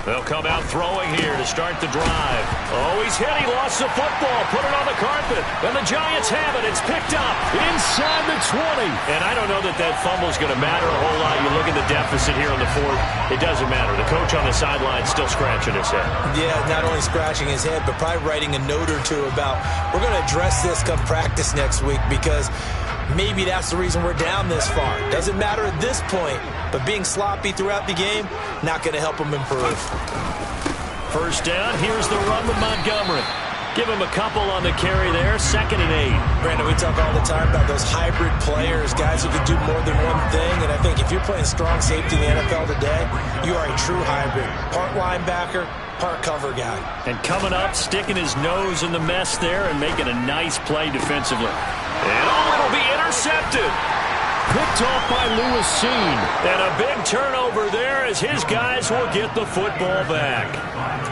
Speaker 1: They'll come out throwing here to start the drive. Oh, he's hit. He lost the football. Put it on the carpet. And the Giants have it. It's picked up inside the 20. And I don't know that fumble's going to matter a whole lot. You look at the deficit here on the 4th. It doesn't matter. The coach on the sideline still scratching his head.
Speaker 2: Yeah, not only scratching his head, but probably writing a note or two about, we're going to address this come practice next week, because maybe that's the reason we're down this far. Doesn't matter at this point, but being sloppy throughout the game, not going to help them improve.
Speaker 1: First down, here's the run with Montgomery. Give him a couple on the carry there, 2nd and 8.
Speaker 2: Brandon, we talk all the time about those hybrid players, guys who can do more than one thing, and I think if you're playing strong safety in the NFL today, you are a true hybrid. Part linebacker, part cover guy.
Speaker 1: And coming up, sticking his nose in the mess there and making a nice play defensively. And it'll be intercepted. Picked off by Lewis Cine. And a big turnover there as his guys will get the football back.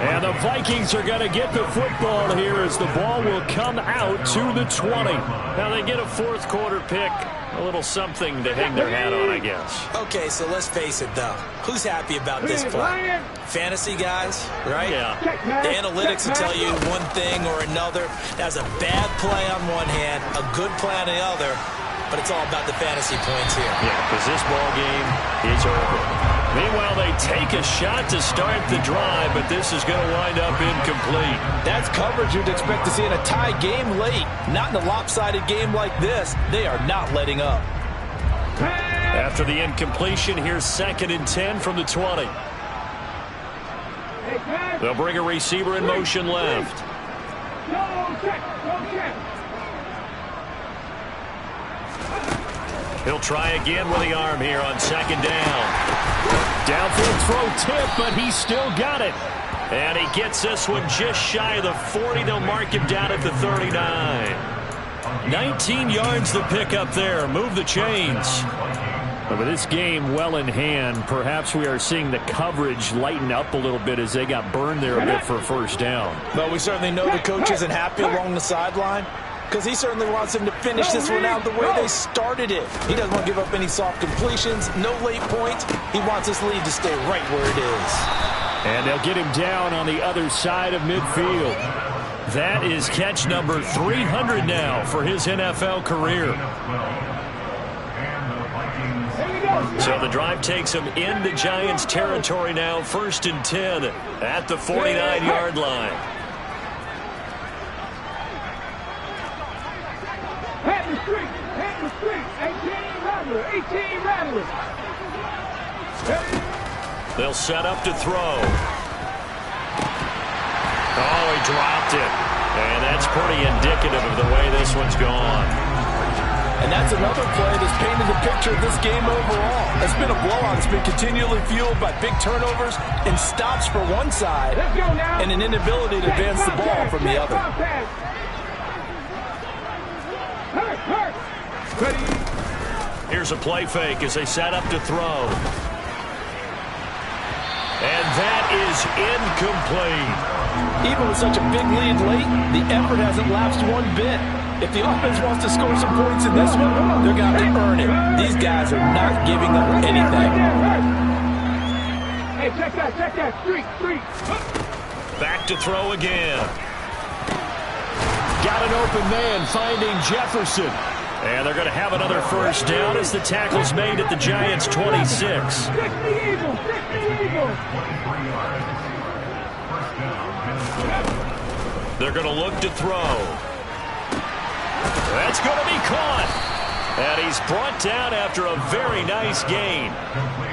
Speaker 1: And the Vikings are going to get the football here as the ball will come out to the 20. Now they get a 4th quarter pick. A little something to hang their hat on, I guess.
Speaker 2: Okay, so let's face it, though. Who's happy about this play? Fantasy guys, right?
Speaker 1: Yeah.
Speaker 2: The analytics will tell you one thing or another. That's a bad play on one hand, a good play on the other, but it's all about the fantasy points here.
Speaker 1: Yeah, because this ball game is over. Meanwhile, they take a shot to start the drive, but this is going to wind up incomplete.
Speaker 2: That's coverage you'd expect to see in a tie game late. Not in a lopsided game like this. They are not letting up.
Speaker 1: After the incompletion, here's 2nd and 10 from the 20. They'll bring a receiver in motion left. He'll try again with the arm here on 2nd down. Downfield throw tip, but he's still got it. And he gets this one just shy of the 40. They'll mark him down at the 39. 19 yards to pick up there. Move the chains. But this game well in hand, perhaps we are seeing the coverage lighten up a little bit as they got burned there a bit for a 1st down.
Speaker 2: But we certainly know the coach isn't happy along the sideline, because he certainly wants them to finish this one out the way they started it. He doesn't want to give up any soft completions, no late points. He wants this lead to stay right where it is.
Speaker 1: And they'll get him down on the other side of midfield. That is catch number 300 now for his NFL career. So the drive takes him into Giants territory now, 1st and 10 at the 49-yard line.
Speaker 4: Hit the street, 18 Rattler.
Speaker 1: They'll set up to throw. Oh, he dropped it. And that's pretty indicative of the way this one's gone.
Speaker 2: And that's another play that's painted the picture of this game overall. It's been a blowout. It's been continually fueled by big turnovers and stops for one side and an inability to advance the ball from the other.
Speaker 1: Here's a play fake as they set up to throw. And that is incomplete.
Speaker 2: Even with such a big lead late, the effort hasn't lapsed one bit. If the offense wants to score some points in this one, they're going to have to earn it. These guys are not giving up anything.
Speaker 4: Hey, check that, street.
Speaker 1: Back to throw again. Got an open man finding Jefferson. And they're going to have another 1st down as the tackle's made at the Giants' 26. They're going to look to throw. That's going to be caught. And he's brought down after a very nice gain.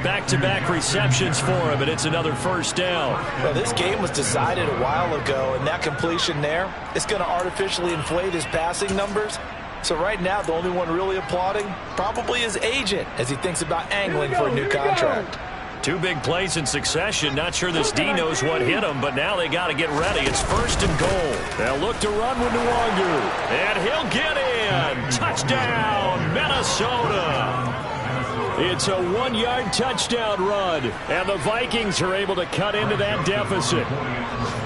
Speaker 1: Back-to-back receptions for him, and it's another 1st down.
Speaker 2: Well, this game was decided a while ago, and that completion there, it's going to artificially inflate his passing numbers. So right now, the only one really applauding probably his agent as he thinks about angling for a new contract.
Speaker 1: Two big plays in succession. Not sure this D knows what hit him, but now they got to get ready. It's 1st and goal. They'll look to run with Nwangu. And he'll get in. Touchdown, Minnesota. It's a 1-yard touchdown run. And the Vikings are able to cut into that deficit.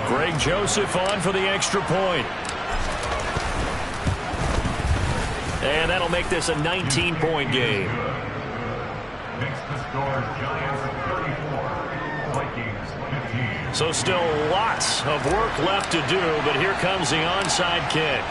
Speaker 1: Greg Joseph on for the extra point. And that'll make this a 19-point game.
Speaker 3: Makes the score Giants 34, Vikings 15.
Speaker 1: So still lots of work left to do, but here comes the onside kick.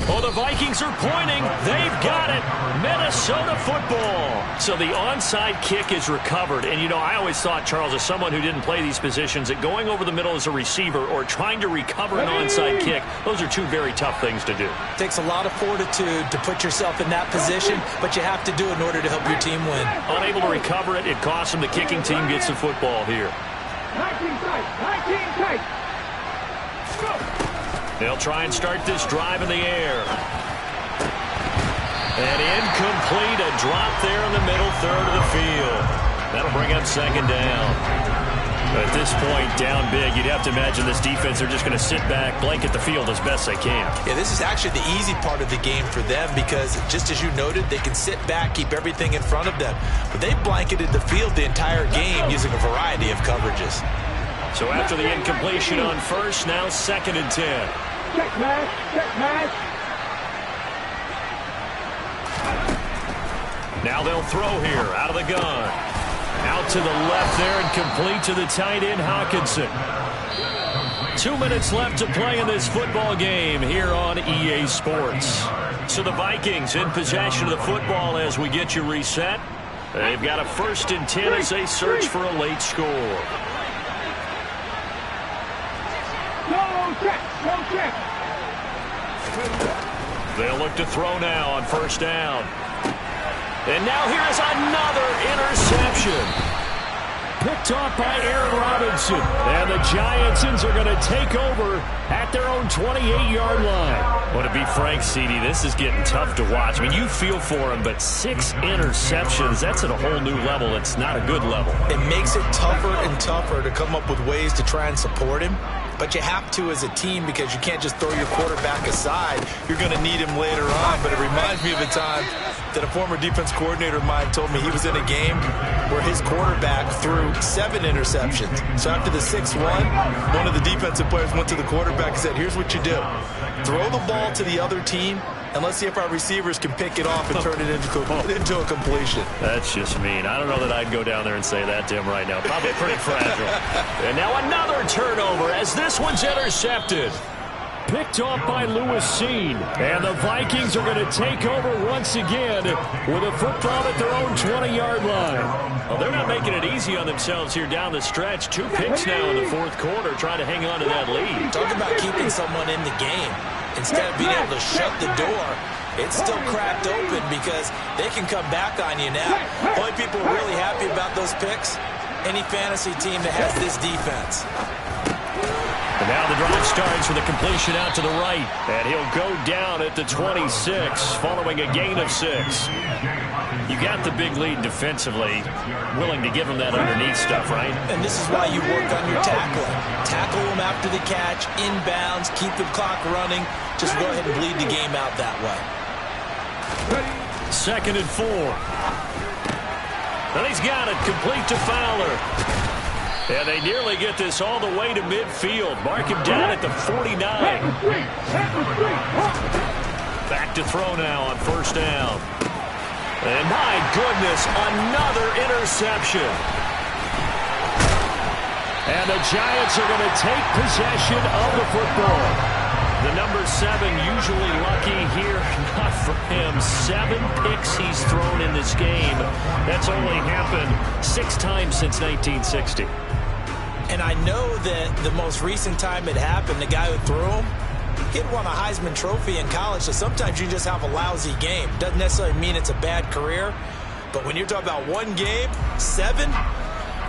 Speaker 1: Oh, the Vikings are pointing. They've got it. Minnesota football. So the onside kick is recovered. And, you know, I always thought, Charles, as someone who didn't play these positions, that going over the middle as a receiver or trying to recover an onside kick, those are two very tough things to do.
Speaker 2: It takes a lot of fortitude to put yourself in that position, but you have to do it in order to help your team win.
Speaker 1: Unable to recover it, it costs them. The kicking team gets the football here.
Speaker 4: 19 tight. Go.
Speaker 1: They'll try and start this drive in the air. And incomplete, a drop there in the middle third of the field. That'll bring up 2nd down. At this point, down big, you'd have to imagine this defense are just going to sit back, blanket the field as best they can.
Speaker 2: Yeah, this is actually the easy part of the game for them because, just as you noted, they can sit back, keep everything in front of them. But they blanketed the field the entire game using a variety of coverages.
Speaker 1: So after the incompletion on 1st, now 2nd and 10.
Speaker 4: Check match.
Speaker 1: Now they'll throw here out of the gun. Out to the left there and complete to the tight end, Hockenson. 2 minutes left to play in this football game here on EA Sports. So the Vikings in possession of the football as we get you reset. They've got a 1st and 10 as they search for a late score.
Speaker 4: Go check.
Speaker 1: They'll look to throw now on 1st down. And now here is another interception. Picked off by Aaron Robinson. And the Giantsons are going to take over at their own 28-yard line. Well, to be frank, CD, this is getting tough to watch. I mean, you feel for him, but 6 interceptions, that's at a whole new level. It's not a good level.
Speaker 2: It makes it tougher and tougher to come up with ways to try and support him. But you have to as a team because you can't just throw your quarterback aside. You're going to need him later on. But it reminds me of a time that a former defense coordinator of mine told me he was in a game where his quarterback threw 7 interceptions. So after the 6th one of the defensive players went to the quarterback and said, here's what you do. Throw the ball to the other team, and let's see if our receivers can pick it off and turn it into a completion.
Speaker 1: That's just mean. I don't know that I'd go down there and say that to him right now. Probably pretty fragile. And now another turnover as this one's intercepted. Picked off by Lewis Cine. And the Vikings are going to take over once again with a football at their own 20-yard line. Well, they're not making it easy on themselves here down the stretch. 2 picks now in the 4th quarter trying to hang on to that lead.
Speaker 2: Talk about keeping someone in the game. Instead of being able to shut the door, it's still cracked open because they can come back on you now. Only people really happy about those picks, any fantasy team that has this defense.
Speaker 1: And now the drive starts with a completion out to the right. And he'll go down at the 26 following a gain of 6. You got the big lead defensively. Willing to give him that underneath stuff, right?
Speaker 2: And this is why you work on your tackling. Tackle him after the catch, inbounds, keep the clock running. Just go ahead and bleed the game out that way.
Speaker 1: 2nd and 4. And he's got it complete to Fowler. And they nearly get this all the way to midfield. Mark him down at the 49. Back to throw now on 1st down. And my goodness, another interception. And the Giants are going to take possession of the football. The number 7 usually lucky here. Not for him. 7 picks he's thrown in this game. That's only happened 6 times since 1960.
Speaker 2: And I know that the most recent time it happened, the guy who threw him, he had won a Heisman Trophy in college, so sometimes you just have a lousy game. Doesn't necessarily mean it's a bad career, but when you're talking about 1 game, 7,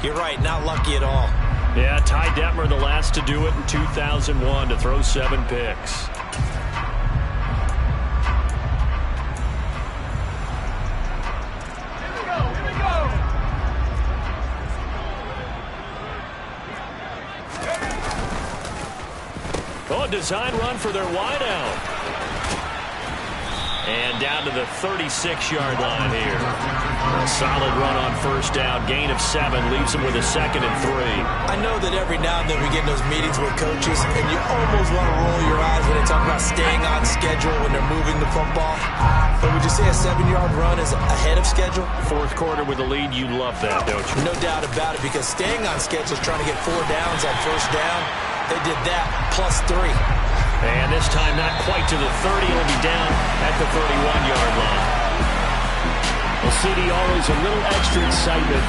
Speaker 2: you're right, not lucky at all.
Speaker 1: Yeah, Ty Detmer, the last to do it in 2001, to throw 7 picks. Oh, a design run for their wideout. And down to the 36-yard line here. A solid run on first down. Gain of 7 leaves them with a 2nd and 3.
Speaker 2: I know that every now and then we get in those meetings with coaches, and you almost want to roll your eyes when they talk about staying on schedule when they're moving the football. But would you say a 7-yard run is ahead of schedule?
Speaker 1: Fourth quarter with the lead, you love that, don't you?
Speaker 2: No doubt about it, because staying on schedule is trying to get 4 downs on first down. They did that, plus 3.
Speaker 1: And this time not quite to the 30. It'll be down at the 31-yard line. Well, CD, always a little extra excitement